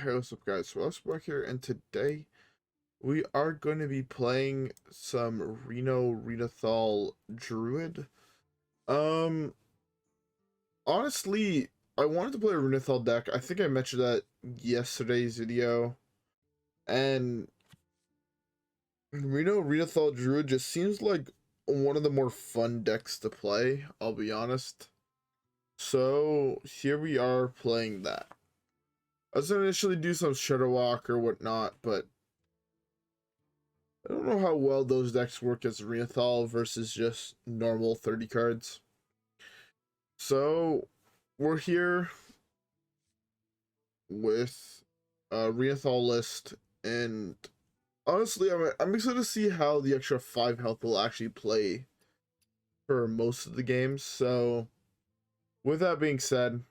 Hey, what's up guys, WhirlXbow here, and today we are going to be playing some Renathal Druid. Honestly, I wanted to play a Renathal deck. I think I mentioned that yesterday's video, and Renathal Druid just seems like one of the more fun decks to play, I'll be honest. So here we are playing that. I was gonna initially do some Shadow Walk or whatnot, but I don't know how well those decks work as Renathal versus just normal 30 cards. So we're here with a Renathal list, and honestly, I'm excited to see how the extra 5 health will actually play for most of the games. So with that being said,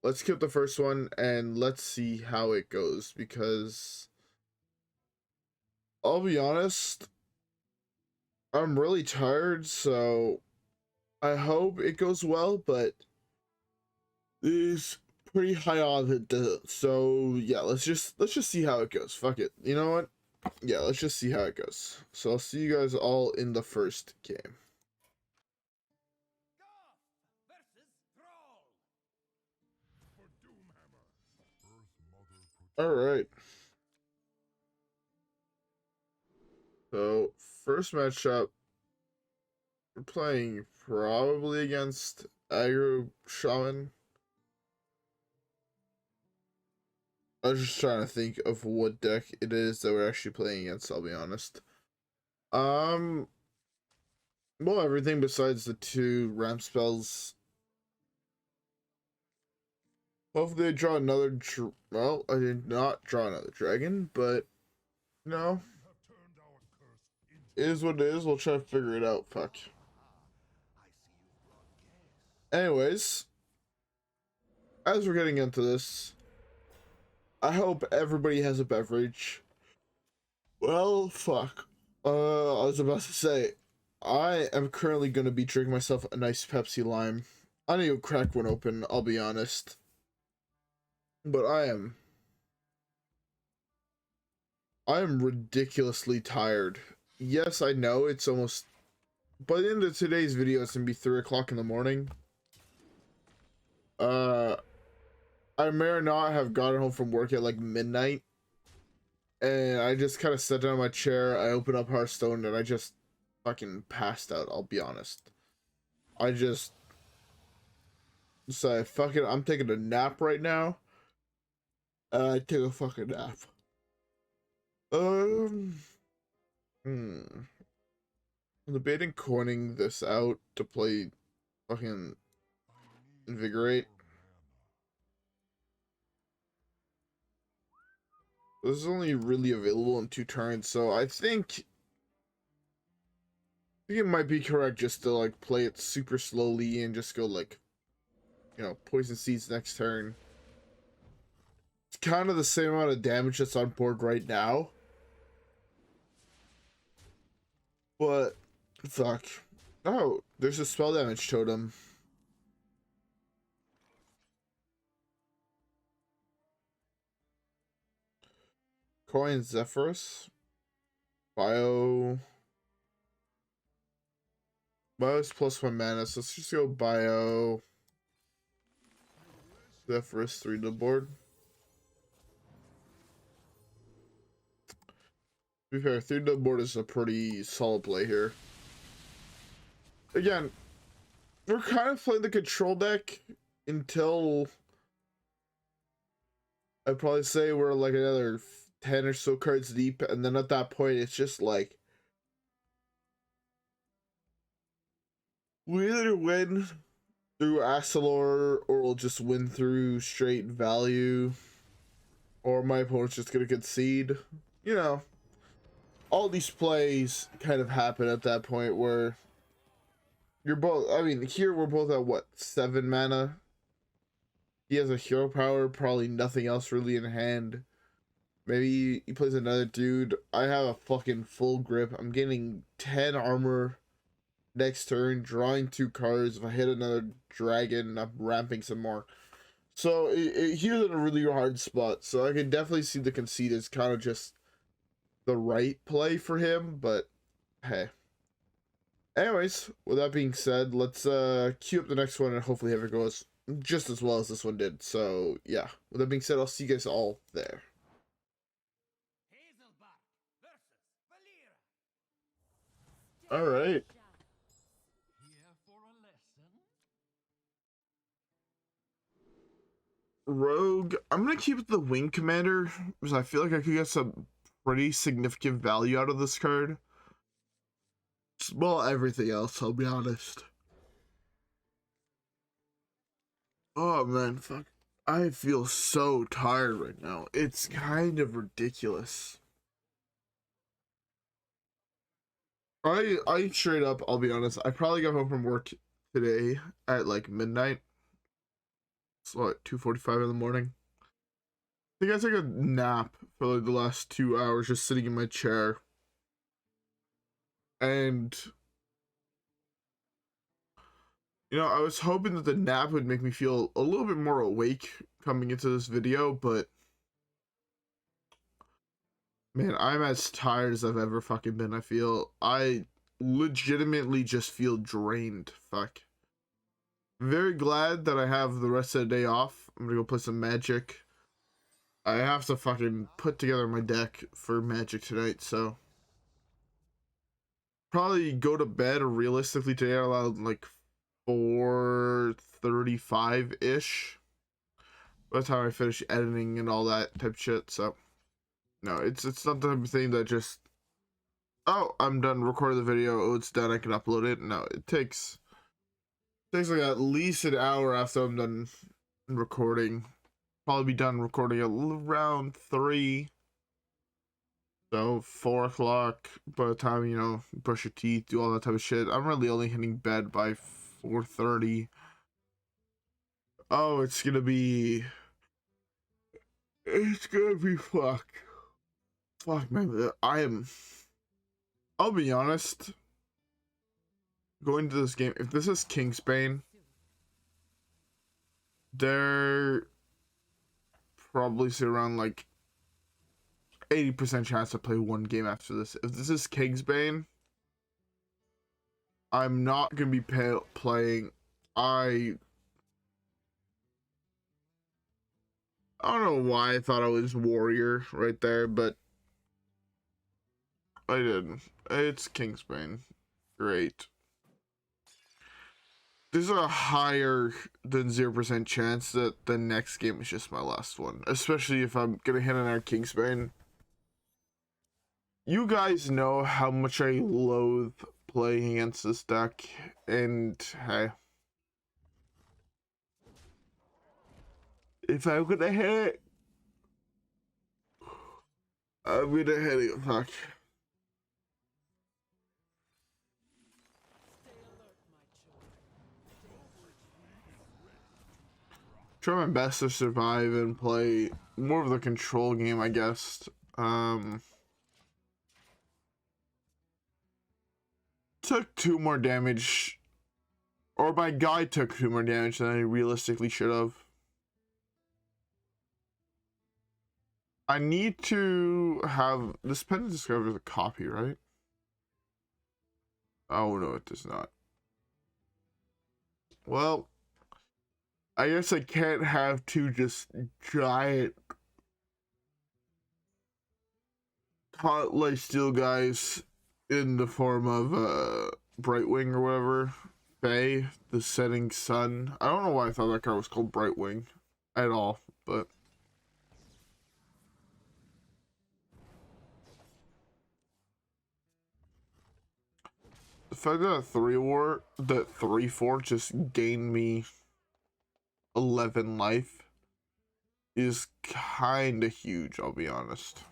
let's skip the first one and let's see how it goes, because I'll be honest, I'm really tired, so I hope it goes well, but it's pretty high odds it doesn't. So yeah, let's just see how it goes. Fuck it. You know what? Yeah, let's just see how it goes. So I'll see you guys all in the first game. All right. So first matchup, we're playing probably against Aggro Shaman. I was just trying to think of what deck it is that we're actually playing against, I'll be honest. Well, everything besides the 2 ramp spells. Hopefully I draw another, well, I did not draw another dragon, but, you know, it is what it is. We'll try to figure it out, fuck. Anyways, as we're getting into this, I hope everybody has a beverage. Well, fuck. I was about to say, I am currently going to be drinking myself a nice Pepsi Lime. I need to crack one open, I'll be honest. But I am ridiculously tired. Yes, I know it's almost, by the end of today's video, it's going to be 3 o'clock in the morning. I may or not have gotten home from work at like midnight. And I just kind of sat down in my chair, I opened up Hearthstone, and I just fucking passed out, I'll be honest. I just decided, fuck it, I'm taking a nap right now. I take a fucking nap. I'm debating coining this out to play fucking Invigorate. This is only really available in 2 turns, so I think it might be correct just to like play it super slowly and just go like, you know, Poison Seeds next turn. It's kind of the same amount of damage that's on board right now, but fuck. Oh, there's a spell damage totem. Coin Zephrys. Bio's +1 mana, so let's just go Bio. Zephrys 3 to the board. To be fair, 3 to the board is a pretty solid play here. Again, we're kind of playing the control deck until I'd probably say we're like another 10 or so cards deep, and then at that point it's just like we either win through Astalor or we'll just win through straight value, or my opponent's just gonna concede. You know, all these plays kind of happen at that point where you're both, I mean, here we're both at what, 7 mana? He has a hero power, probably nothing else really in hand. Maybe he plays another dude. I have a fucking full grip. I'm getting 10 armor next turn, drawing 2 cards. If I hit another dragon, I'm ramping some more. So he's in a really hard spot. So I can definitely see the conceit as kind of just the right play for him. But hey. Anyways, with that being said, let's queue up the next one and hopefully have it goes just as well as this one did. So yeah, with that being said, I'll see you guys all there. All right. Rogue, I'm gonna keep the Wing Commander because I feel like I could get some pretty significant value out of this card. Well, everything else, I'll be honest. Oh man, fuck. I feel so tired right now. It's kind of ridiculous. I straight up, I'll be honest, I probably got home from work today at like midnight. It's like 2:45 in the morning. I think I took a nap for like the last 2 hours just sitting in my chair. And you know, I was hoping that the nap would make me feel a little bit more awake coming into this video, but man, I'm as tired as I've ever fucking been. I legitimately just feel drained. Fuck. Very glad that I have the rest of the day off. I'm gonna go play some Magic. I have to fucking put together my deck for Magic tonight, so probably go to bed realistically today around like 4:35-ish. By the time I finish editing and all that type of shit, so no, it's not the type of thing that just, oh, I'm done recording the video, oh, it's done, I can upload it. No, it takes like at least an hour after I'm done recording. Probably be done recording at around 3. So 4 o'clock by the time, you know, brush your teeth, do all that type of shit. I'm really only hitting bed by 4:30. Oh, it's gonna be fuck. Fuck, man. I'll be honest. Going to this game, if this is Kingsbane, they're probably sit around like 80% chance to play one game after this. If this is Kingsbane, I'm not gonna be playing. I don't know why I thought I was Warrior right there, but I didn't. It's Kingsbane. Great. There's a higher than 0% chance that the next game is just my last one, especially if I'm gonna hit another Kingsbane. You guys know how much I loathe playing against this deck, and hey, if I'm gonna hit it, I'm gonna hit it. Fuck. Try my best to survive and play more of the control game, I guess. Took 2 more damage, or my guy took 2 more damage than I realistically should have. I need to have this Pendant discovers a copy, right? Oh no, it does not. Well, I guess I can't have 2 just giant light steel guys in the form of Brightwing or whatever. Faye, the setting sun. I don't know why I thought that card was called Brightwing at all, but the fact that that 3/4 just gained me 11 life is kind of huge, I'll be honest.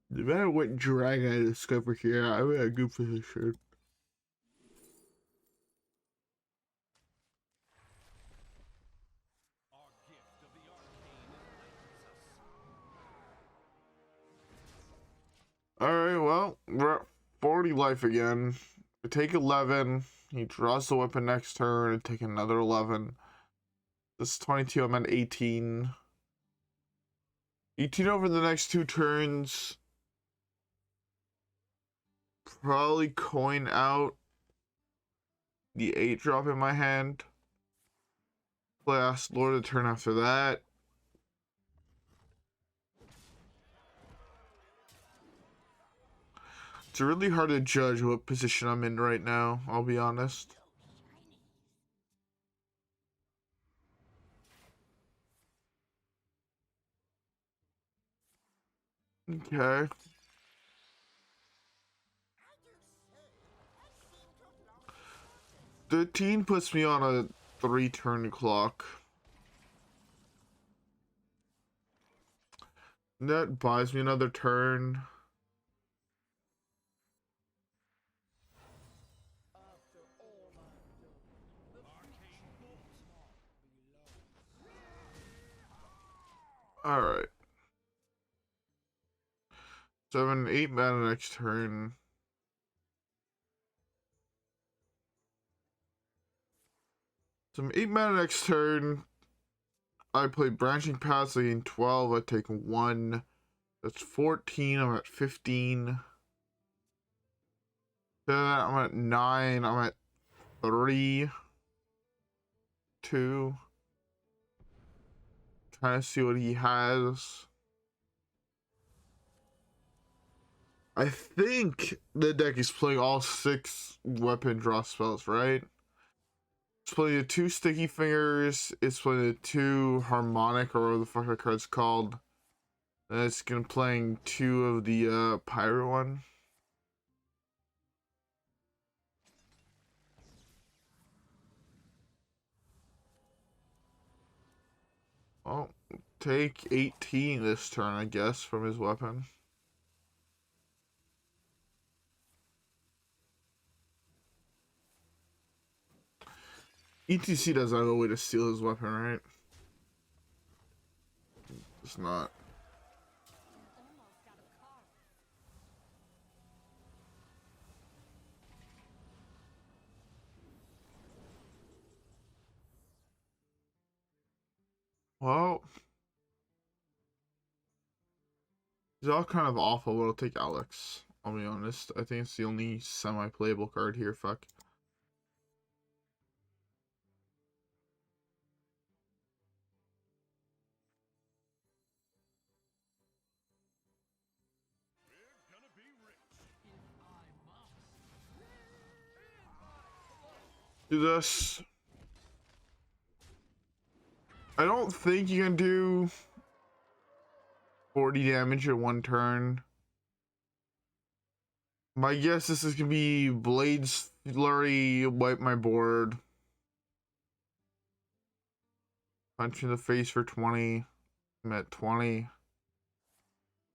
No matter what drag I discover here, I'm in a good position. Alright, well, we're at 40 life again. I take 11. He draws the weapon next turn and take another 11. This is 22. I'm at 18. 18 over the next 2 turns. Probably coin out the 8-drop in my hand. Play Astalor the turn after that. It's really hard to judge what position I'm in right now, I'll be honest. Okay. 13 puts me on a 3-turn clock. That buys me another turn. Alright. 7, 8 mana next turn. Some 8 mana next turn. I play Branching Paths, I gain 12, I take 1. That's 14, I'm at 15. Then I'm at 9, I'm at 3. 2. Trying to see what he has. I think the deck is playing all 6 weapon draw spells, right? It's playing the 2 Sticky Fingers, it's playing the 2 Harmonic, or whatever the fuck that card's called. And it's gonna playing 2 of the Pirate one. Well, take 18 this turn, I guess, from his weapon. E.T.C doesn't have a way to steal his weapon, right? It's not. Well, he's all kind of awful, but I'll take Alex. I'll be honest. I think it's the only semi-playable card here. Fuck. Do this. I don't think you can do 40 damage in 1 turn. My guess this is gonna be Blades Flurry, wipe my board. Punch in the face for 20. I'm at 20.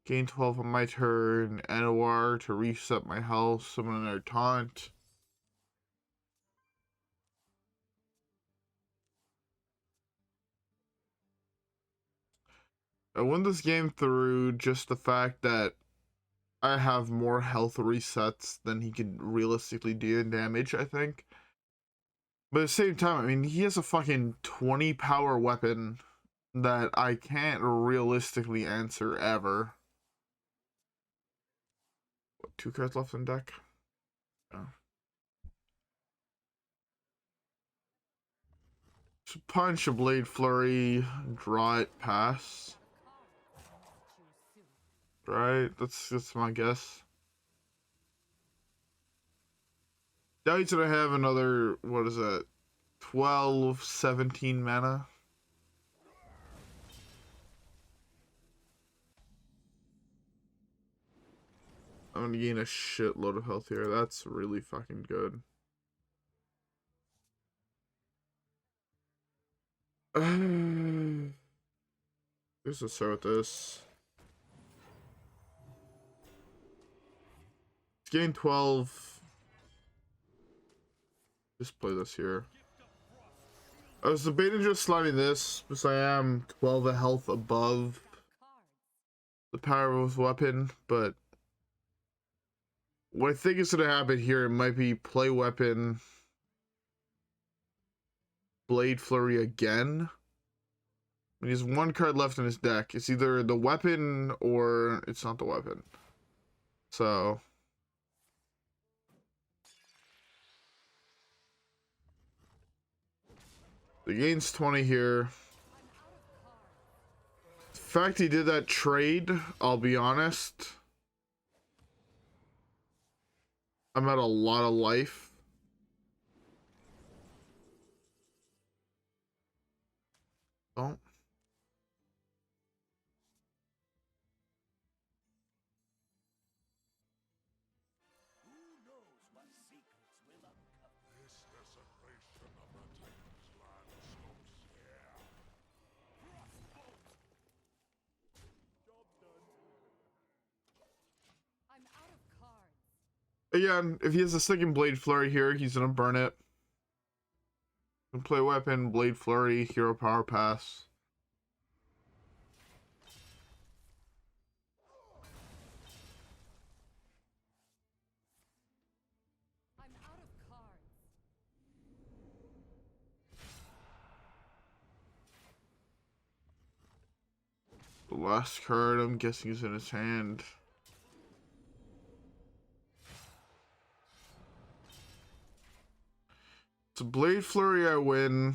Gain 12 on my turn. Anowar to reset my health. Summon another taunt. I win this game through just the fact that I have more health resets than he can realistically do in damage, I think. But at the same time, I mean, he has a fucking 20 power weapon that I can't realistically answer ever. What, 2 cards left in deck? Oh. So punch, a Blade Flurry, draw it, pass. Right, that's my guess. Now he's gonna have another, what is that, 12, 17 mana. I'm gonna gain a shitload of health here. That's really fucking good. Let's start with this. It's gain 12. Just play this here. I was debating just sliding this because I am 12 of health above the power of his weapon, but what I think is going to happen here, it might be play weapon, Blade Flurry again. He has one card left in his deck. It's either the weapon or it's not the weapon. So the gain's 20 here. The fact he did that trade, I'll be honest, I'm at a lot of life. Oh. Again, if he has a second Blade Flurry here, he's gonna burn it. And play weapon, Blade Flurry, Hero Power Pass. I'm out of cards. The last card, I'm guessing, is in his hand. It's a Blade Flurry, I win.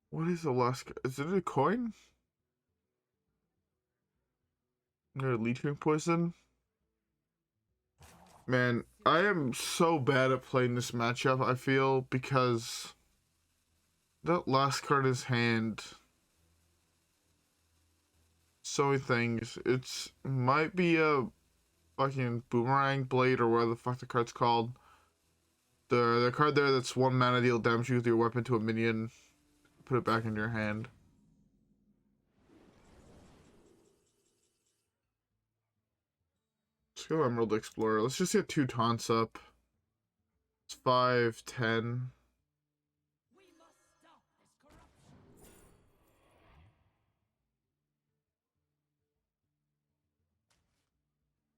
What is the last card? Is it a coin? Or Leeching Poison? Man, I am so bad at playing this matchup, I feel, because that last card in his hand, so many things. It's might be a fucking Boomerang Blade or whatever the fuck the card's called. The card there that's 1 mana, deal damage with your weapon to a minion, put it back in your hand. Let's go Emerald Explorer. Let's just get 2 taunts up. It's 5, 10.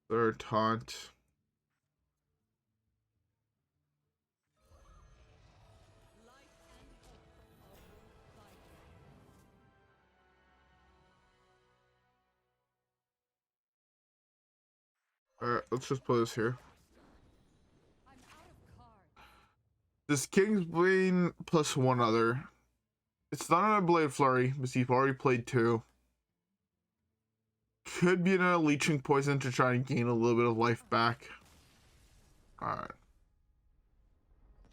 Third taunt. Alright, let's just play this here. This King's Bane plus 1 other. It's not on a Blade Flurry, because you've already played 2. Could be another Leeching Poison to try and gain a little bit of life back. Alright.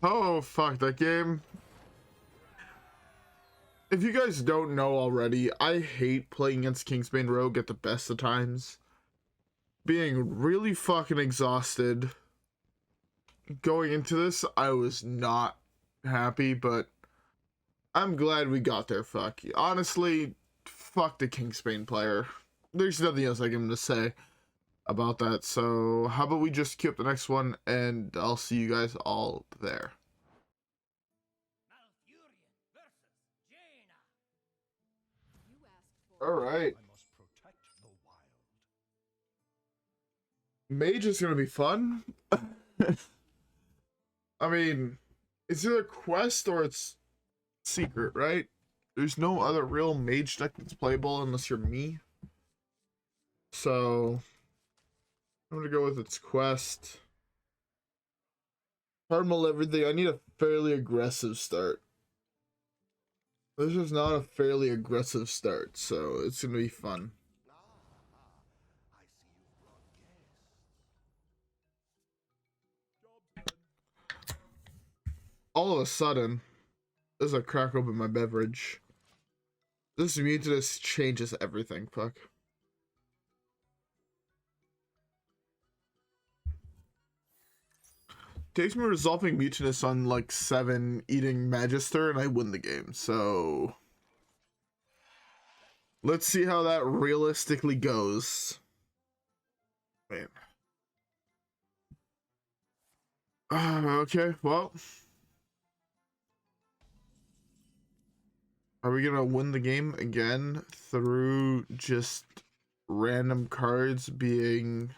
Oh, fuck, that game. If you guys don't know already, I hate playing against Kingsbane Rogue at the best of times. Being really fucking exhausted. Going into this, I was not happy, but I'm glad we got there, fuck. Honestly, fuck the Kingsbane player. There's nothing else I can say about that, so how about we just queue up the next one, and I'll see you guys all there. Alright. Mage is gonna be fun. I mean, it's either quest or it's secret, right? There's no other real mage deck that's playable unless you're me. So I'm gonna go with its quest. Cardinal everything. I need a fairly aggressive start. This is not a fairly aggressive start, so it's gonna be fun. All of a sudden, there's a crack open my beverage. This Mutinous changes everything, fuck. Takes me resolving Mutinous on like 7, eating Magister, and I win the game, so let's see how that realistically goes. Man. Okay, well, Are we gonna win the game again through just random cards being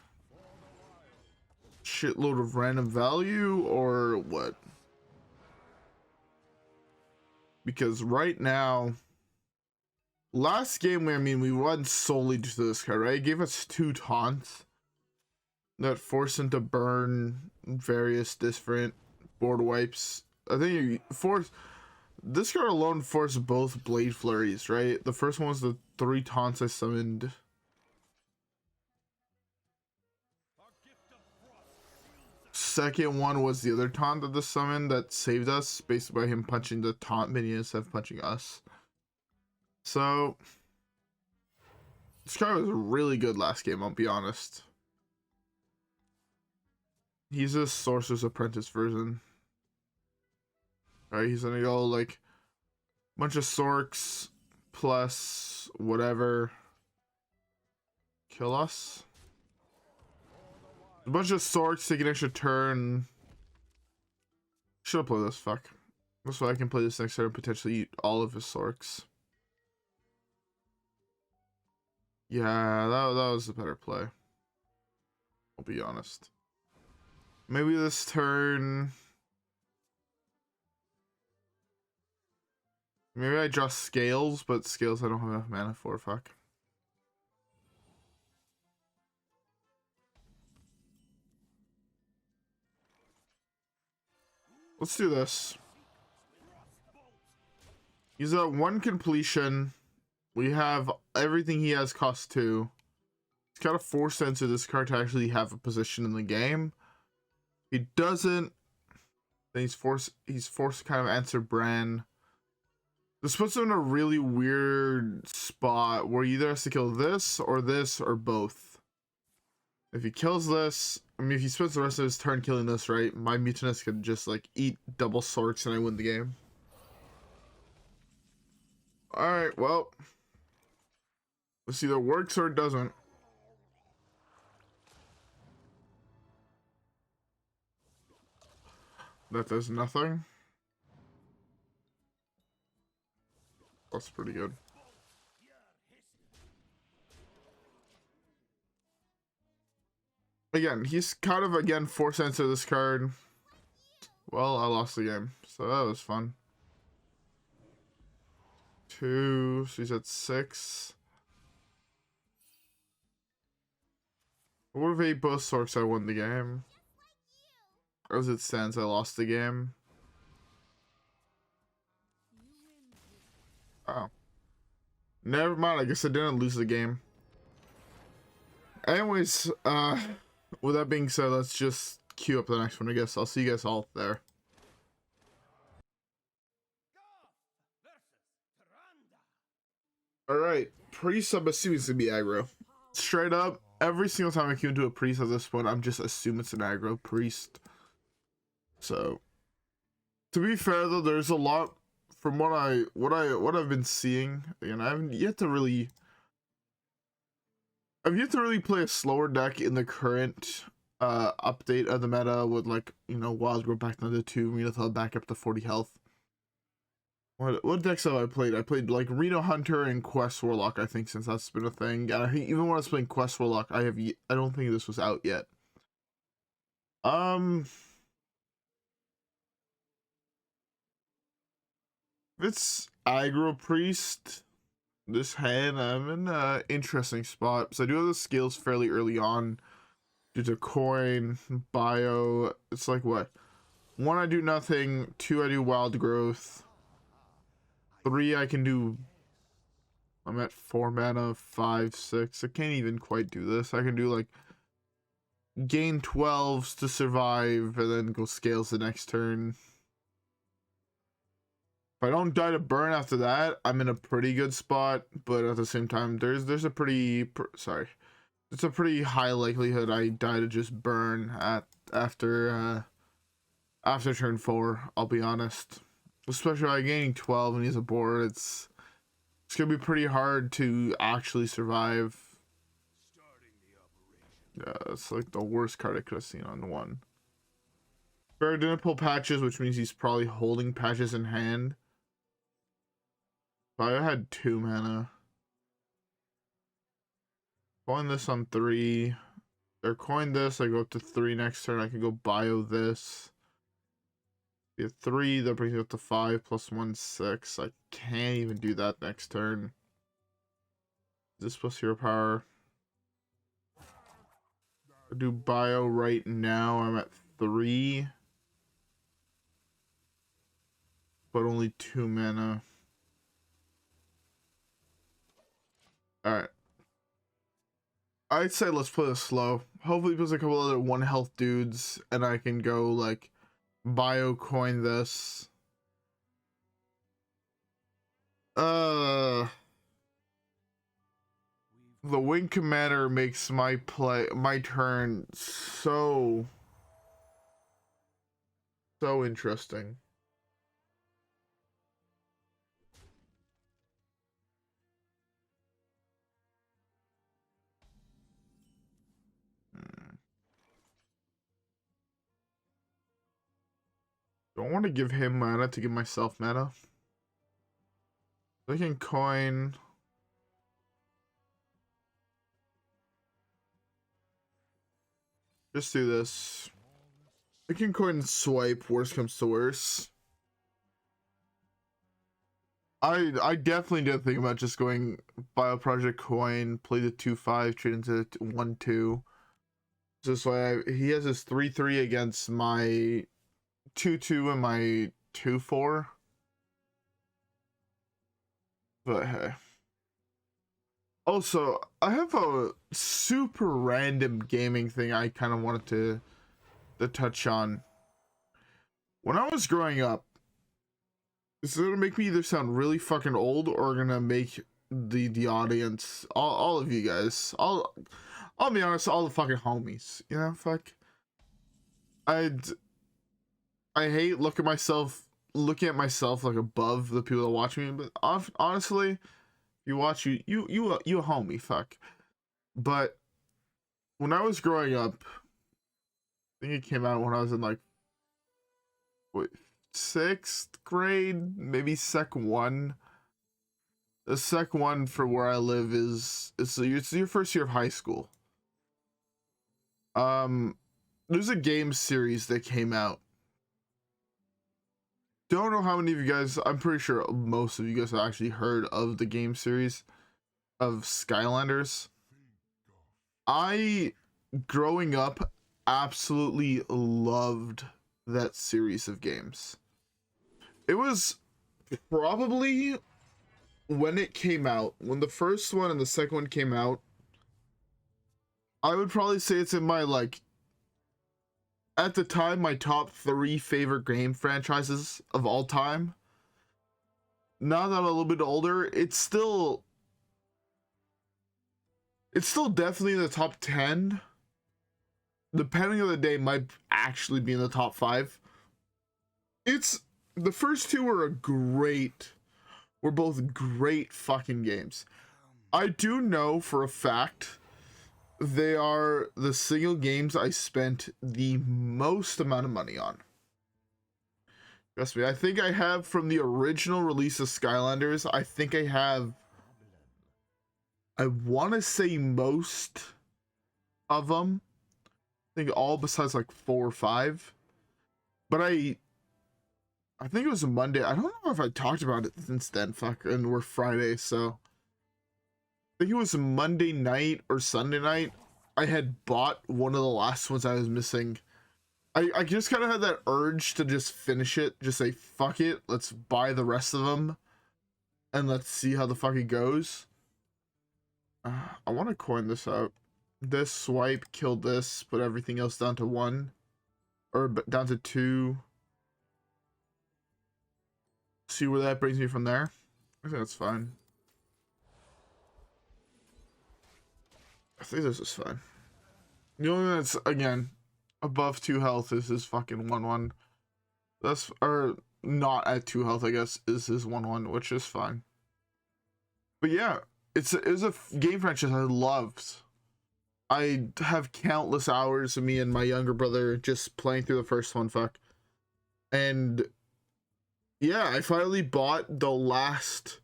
shitload of random value, or what? Because right now, last game, we won solely due to this card, right? It gave us 2 taunts that forced him to burn various different board wipes. I think you forced this card alone forced both Blade Flurries, right? The first one was the 3 taunts I summoned. Second one was the other taunt that the summon that saved us, basically by him punching the taunt minion instead of punching us. So this card was really good last game, I'll be honest. He's a Sorcerer's Apprentice version. Alright, he's gonna go like bunch of Sorks plus whatever. Kill us. A bunch of Sorks take an extra turn. Should have played this, fuck. That's why I can play this next turn and potentially eat all of his Sorks. Yeah, that was the better play. I'll be honest. Maybe this turn. Maybe I draw Scales, but Scales I don't have enough mana for, fuck. Let's do this. He's at 1 completion. We have everything he has cost 2. It's kind of forced into this card to actually have a position in the game. He doesn't, then he's forced to kind of answer Brann. This puts him in a really weird spot where he either has to kill this or both. If he kills this, I mean, if he spends the rest of his turn killing this, right, my Mutinous could just like eat double Sorks and I win the game. Alright, well, this either works or it doesn't. That does nothing. That's pretty good. Again, he's kind of, again, force answer this card. Well, I lost the game, so that was fun. 2, so he's at 6. I would have ate both Sorks, I won the game. As it stands, I lost the game. Oh. Never mind, I guess I didn't lose the game. Anyways, with that being said, let's just queue up the next one, I guess. I'll see you guys all there. Alright, Priest, I'm assuming it's gonna be aggro. Straight up, every single time I queue into a Priest at this point, I'm just assuming it's an aggro Priest. So, to be fair though, there's a lot from what I've been seeing, and I've yet to really play a slower deck in the current update of the meta with, like, you know, WhirlXbow back down to 2, Renathal back up to 40 health. What decks have I played? I played like Reno Hunter and Quest Warlock, I think, since that's been a thing. And I think even when I was playing Quest Warlock, I don't think this was out yet. It's aggro Priest. This hand, I'm in an interesting spot. So I do have the skills fairly early on due to coin, bio. It's like what? 1, I do nothing. 2, I do wild growth. 3, I can do. I'm at 4 mana, 5, 6. I can't even quite do this. I can do like gain 12s to survive and then go Scales the next turn. If I don't die to burn after that, I'm in a pretty good spot, but at the same time, there's a pretty it's a pretty high likelihood I die to just burn after turn 4. I'll be honest, especially by gaining 12 and he's a board. It's gonna be pretty hard to actually survive. Yeah, it's like the worst card I could have seen on one. Bear didn't pull patches, which means he's probably holding patches in hand. If I had 2 mana. Coin this on 3. Or coin this, I go up to 3 next turn. I can go bio this. Be a 3, that brings me up to 5 plus 1, 6. I can't even do that next turn. Is this plus hero power? I do bio right now. I'm at 3. But only 2 mana. Alright. I'd say let's play this slow. Hopefully there's a couple other 1 health dudes and I can go like bio coin this. The Wing Commander makes my turn so interesting. Don't want to give him mana to give myself mana. I can coin. Just do this. I can coin and swipe, worst comes to worst. I definitely did think about just going Bio Project coin, play the 2/5, trade into 1/2. This way he has his 3/3 against my 2/2 and my 2/4. But hey. Also, I have a super random gaming thing I kind of wanted to touch on. When I was growing up, this is gonna make me either sound really fucking old or gonna make the audience, all of you guys, I'll be honest, all the fucking homies, you know, fuck. I hate looking at myself like above the people that watch me, but honestly, you watch you a homie, fuck. But when I was growing up, I think it came out when I was in like what, 6th grade, maybe Sec 1. The Sec 1 for where I live it's your first year of high school. There's a game series that came out. Don't know how many of you guys, I'm pretty sure most of you guys have actually heard of the game series of Skylanders. I, growing up, absolutely loved that series of games. It was probably, when it came out, when the first one and the second one came out, I would probably say it's in my, like, at the time, my top 3 favorite game franchises of all time. Now that I'm a little bit older, it's still definitely in the top 10. Depending on the day, might actually be in the top 5. The first 2 were both great fucking games. I do know for a fact they are the single games I spent the most amount of money on. Trust me, I think I have, from the original release of Skylanders, I think I want to say most of them. I think all besides like 4 or 5. But I think it was a Monday. I don't know if I talked about it since then, fuck, and we're Friday, so I think it was a Monday night or Sunday night. I had bought one of the last ones I was missing. I just kind of had that urge to just finish it. Just say, fuck it, let's buy the rest of them. And let's see how the fuck it goes. I want to coin this out. This swipe, kill this, put everything else down to 1. Or down to 2. See where that brings me from there. I think that's fine. I think this is fine. The only thing that's, again, above 2 health is his fucking 1/1. That's, or not at 2 health, I guess, is his 1/1, which is fine. But yeah, it was a game franchise I loved. I have countless hours of me and my younger brother just playing through the first one, fuck. And yeah, I finally bought the last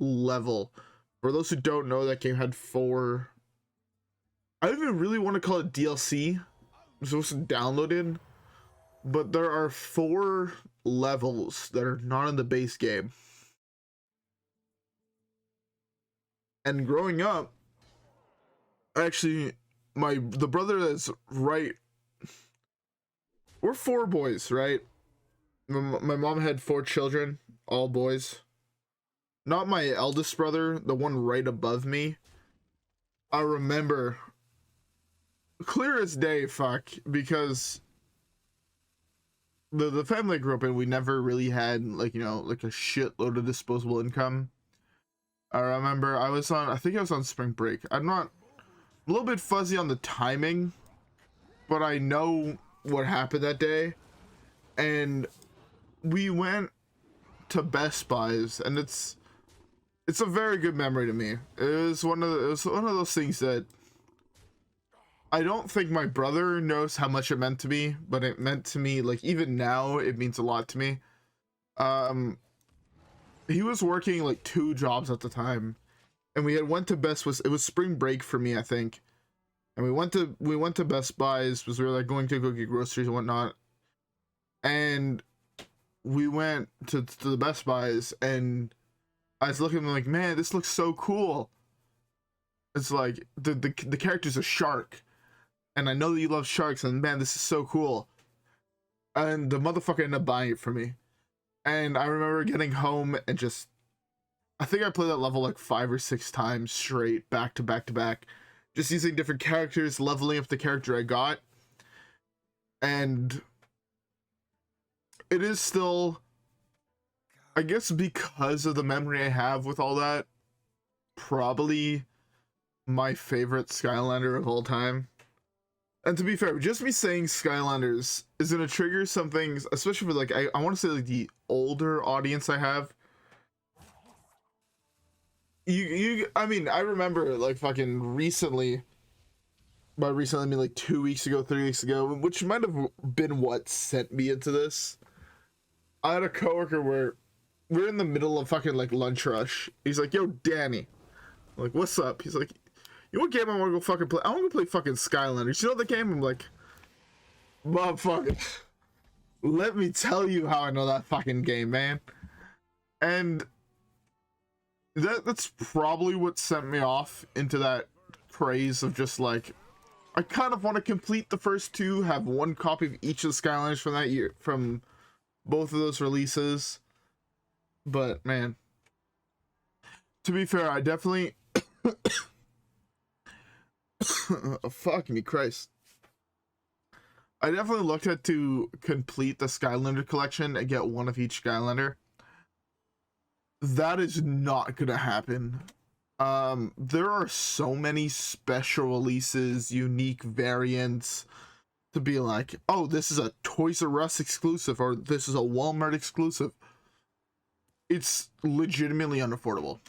level. For those who don't know, that game had 4. I don't even really want to call it DLC. So it's downloaded. But there are 4 levels that are not in the base game. And growing up, actually, the brother that's right, we're 4 boys, right? My mom had 4 children, all boys. Not my eldest brother, the one right above me. I remember clear as day, because the family I grew up in, we never really had like, you know, like a shitload of disposable income. I remember I think I was on spring break. I'm a little bit fuzzy on the timing, but I know what happened that day. And we went to Best Buys, and it's a very good memory to me. It was one of those things that I don't think my brother knows how much it meant to me, but it meant to me, like, even now it means a lot to me. He was working like 2 jobs at the time, and we had went to it was spring break for me, I think. And we went to Best Buys because we were like going to go get groceries and whatnot. And we went to the Best Buys, and I was looking like, man, this looks so cool. It's like the character's a shark, and I know that you love sharks, and man, this is so cool. And the motherfucker ended up buying it for me. And I remember getting home and I think I played that level like 5 or 6 times straight, back to back to back, just using different characters, leveling up the character I got. And it is still, I guess because of the memory I have with all that, probably my favorite Skylander of all time. And to be fair, just me saying Skylanders is going to trigger some things, especially for like, I want to say like the older audience I have. I mean, I remember like fucking recently, by recently I mean like 2 weeks ago, 3 weeks ago, which might have been what sent me into this. I had a coworker where we're in the middle of fucking like lunch rush. He's like, yo, Danny. I'm like, what's up? He's like, you know what game I want to go fucking play? I want to play fucking Skylanders. You know the game? I'm like, motherfucker, let me tell you how I know that fucking game, man. And that's probably what sent me off into that craze of just like, I kind of want to complete the first 2, have 1 copy of each of the Skylanders from that year, from both of those releases. But man, to be fair, I definitely oh, fuck me Christ, I definitely looked at to complete the Skylander collection and get 1 of each Skylander. That is not gonna happen. There are so many special releases, unique variants, to be like, oh, this is a Toys R Us exclusive, or this is a Walmart exclusive. It's legitimately unaffordable.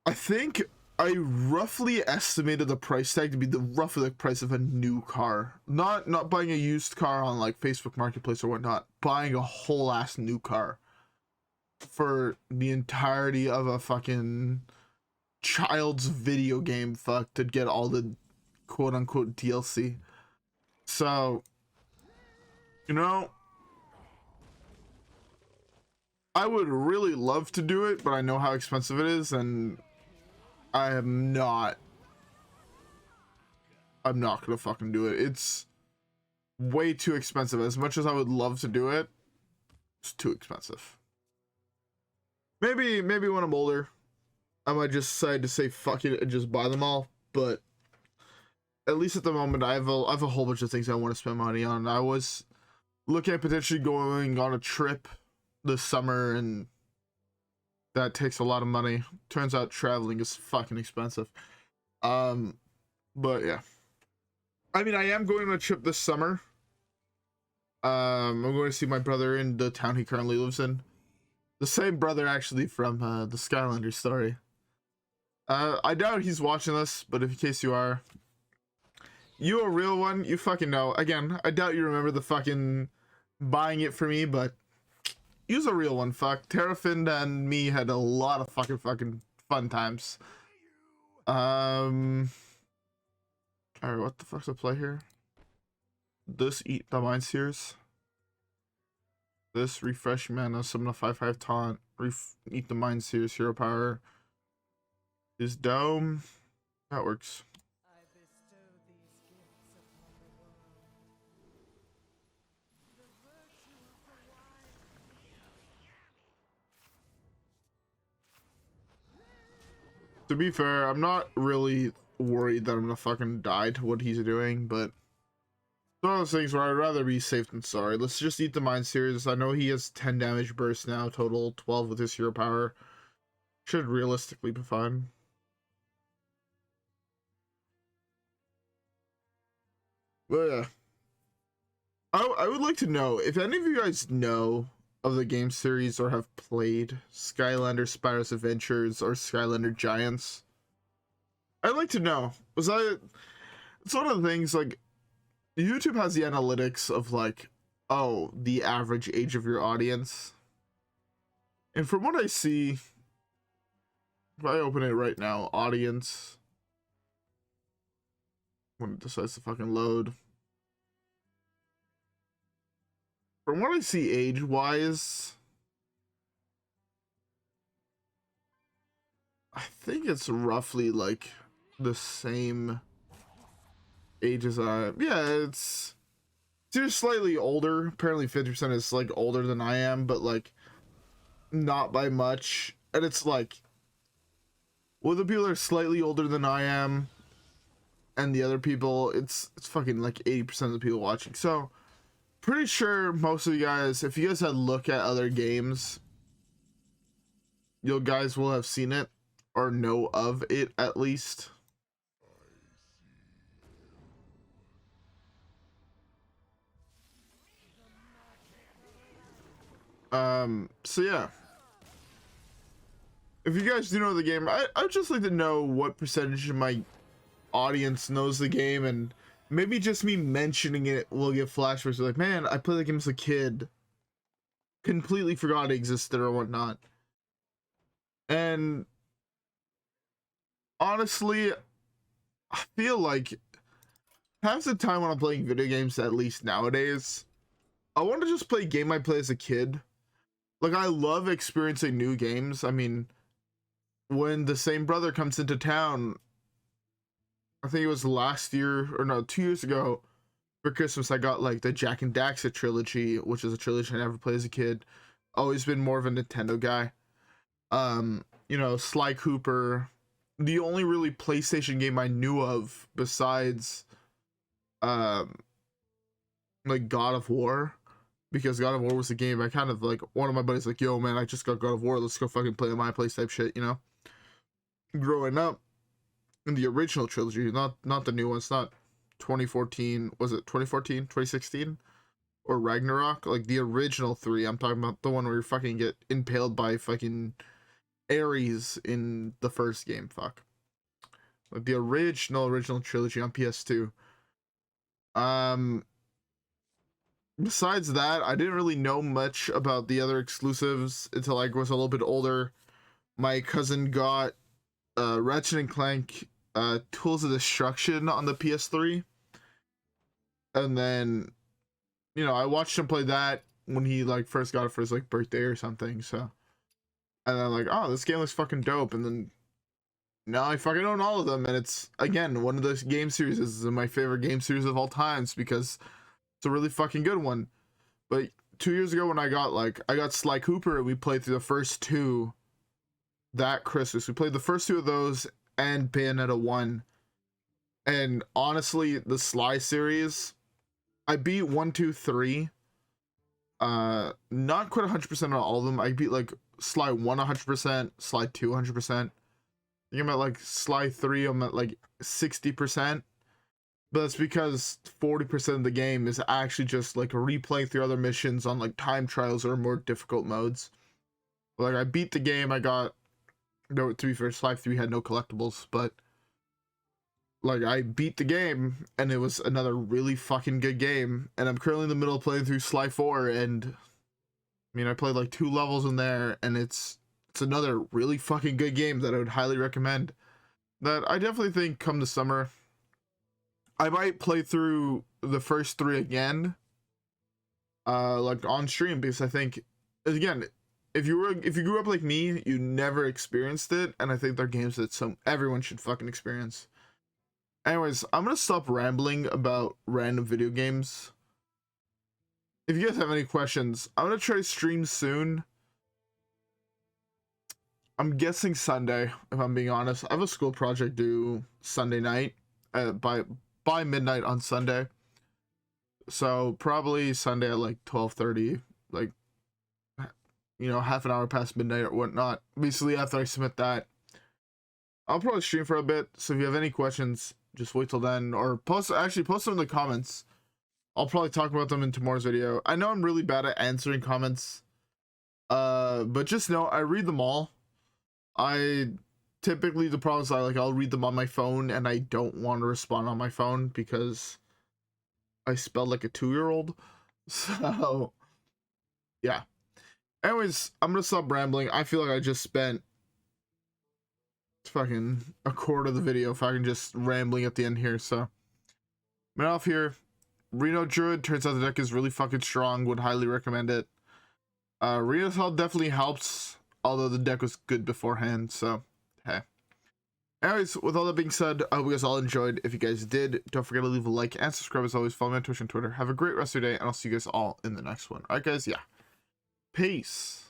I think I roughly estimated the price tag to be roughly the price of a new car. Not buying a used car on like Facebook Marketplace or whatnot. Buying a whole ass new car for the entirety of a fucking child's video game to get all the quote unquote DLC. So, you know, I would really love to do it, but I know how expensive it is, and I'm not gonna fucking do it. It's way too expensive. As much as I would love to do it, it's too expensive. Maybe when I'm older, I might just decide to say fuck it and just buy them all. But at least at the moment, I have a whole bunch of things I want to spend money on. I was looking at potentially going on a trip this summer, and that takes a lot of money. Turns out traveling is fucking expensive. But yeah, I mean, I am going on a trip this summer. I'm going to see my brother in the town he currently lives in. The same brother actually from the Skylander story. I doubt he's watching this, but in case you are, you a real one, you fucking know. Again, I doubt you remember the fucking buying it for me, but use a real one. Fuck, Terrafin and me had a lot of fucking fun times. Alright, what the fuck's the play here? This eat the Mind Sears. This refresh mana, summon a 5/5 taunt. Eat the Mind Sears, hero power. His dome. That works. I bestow these gifts upon the world. The virtue of the wild. To be fair, I'm not really worried that I'm gonna fucking die to what he's doing, but it's one of those things where I'd rather be safe than sorry. Let's just eat the Mind Series. I know he has 10 damage burst now, total 12 with his hero power. Should realistically be fine. But yeah. I would like to know if any of you guys know of the game series or have played Skylander Spyro's Adventures or Skylander Giants. I'd like to know. It's one of the things, like, YouTube has the analytics of, like, oh, the average age of your audience. And from what I see, if I open it right now, audience, when it decides to fucking load. From what I see age-wise, I think it's roughly, like, the same age as I... Yeah, it's just slightly older. Apparently 50% is, like, older than I am, but, like, not by much. And it's, like, well, the people are slightly older than I am, and the other people, it's fucking, like, 80% of the people watching. So, pretty sure most of you guys, if you guys had a look at other games, you guys will have seen it, or know of it, at least. So yeah. If you guys do know the game, I'd just like to know what percentage of my audience knows the game, and maybe just me mentioning it will give flashbacks like, man, I played the game as a kid, completely forgot it existed or whatnot. And honestly, I feel like half the time when I'm playing video games, at least nowadays, I want to just play a game I played as a kid. Like, I love experiencing new games. I mean, when the same brother comes into town, I think it was last year, or no, 2 years ago, for Christmas, I got, like, the Jak and Daxter trilogy, which is a trilogy I never played as a kid. Always been more of a Nintendo guy. You know, Sly Cooper. The only really PlayStation game I knew of besides, like, God of War, because God of War was a game I kind of, like, one of my buddies like, yo, man, I just got God of War, let's go fucking play my place type shit, you know? Growing up, in the original trilogy, not the new ones, not 2014, was it 2014, 2016? Or Ragnarok? Like, the original 3, I'm talking about the one where you fucking get impaled by fucking Ares in the first game, fuck. Like, the original trilogy on PS2. Besides that, I didn't really know much about the other exclusives until I was a little bit older. My cousin got Ratchet and Clank Tools of Destruction on the PS3. And then, you know, I watched him play that when he, like, first got it for his, like, birthday or something, so. And then, like, oh, this game looks fucking dope. And then now I fucking own all of them. And it's, again, one of those game series is my favorite game series of all times because it's a really fucking good one. But 2 years ago when I got Sly Cooper, and we played through the first two that Christmas. We played the first two of those and Bayonetta 1. And honestly, the Sly series, I beat 1, 2, 3. Not quite 100% on all of them. I beat, like, Sly 1 100%, Sly 2 100%. I think I'm at, like, Sly 3, I'm at, like, 60%. But that's because 40% of the game is actually just, like, replaying through other missions on, like, time trials or more difficult modes. Like, I beat the game, I got, no, to be fair, Sly 3 had no collectibles, but, like, I beat the game, and it was another really fucking good game, and I'm currently in the middle of playing through Sly 4, and I mean, I played like 2 levels in there, and it's another really fucking good game that I would highly recommend. That I definitely think come the summer, I might play through the first 3 again, like on stream, because I think, again, if you grew up like me, you never experienced it, and I think they're games that everyone should fucking experience. Anyways, I'm gonna stop rambling about random video games. If you guys have any questions, I'm gonna try to stream soon. I'm guessing Sunday, if I'm being honest. I have a school project due Sunday night, by midnight on Sunday. So probably Sunday at like 12:30, like, you know, half an hour past midnight or whatnot. Basically, after I submit that, I'll probably stream for a bit. So if you have any questions, just wait till then, or post them in the comments. I'll probably talk about them in tomorrow's video. I know I'm really bad at answering comments, but just know I read them all. Typically, the problem is I'll read them on my phone, and I don't want to respond on my phone because I spell like a 2-year-old. So yeah. Anyways, I'm gonna stop rambling. I feel like I just spent fucking a quarter of the video fucking just rambling at the end here. So I'm off here. Reno Druid, turns out the deck is really fucking strong. Would highly recommend it. Renathal definitely helps, although the deck was good beforehand, so hey. Anyways, with all that being said, I hope you guys all enjoyed. If you guys did, don't forget to leave a like and subscribe as always. Follow me on Twitch and Twitter. Have a great rest of your day, and I'll see you guys all in the next one. Alright guys, yeah. Peace.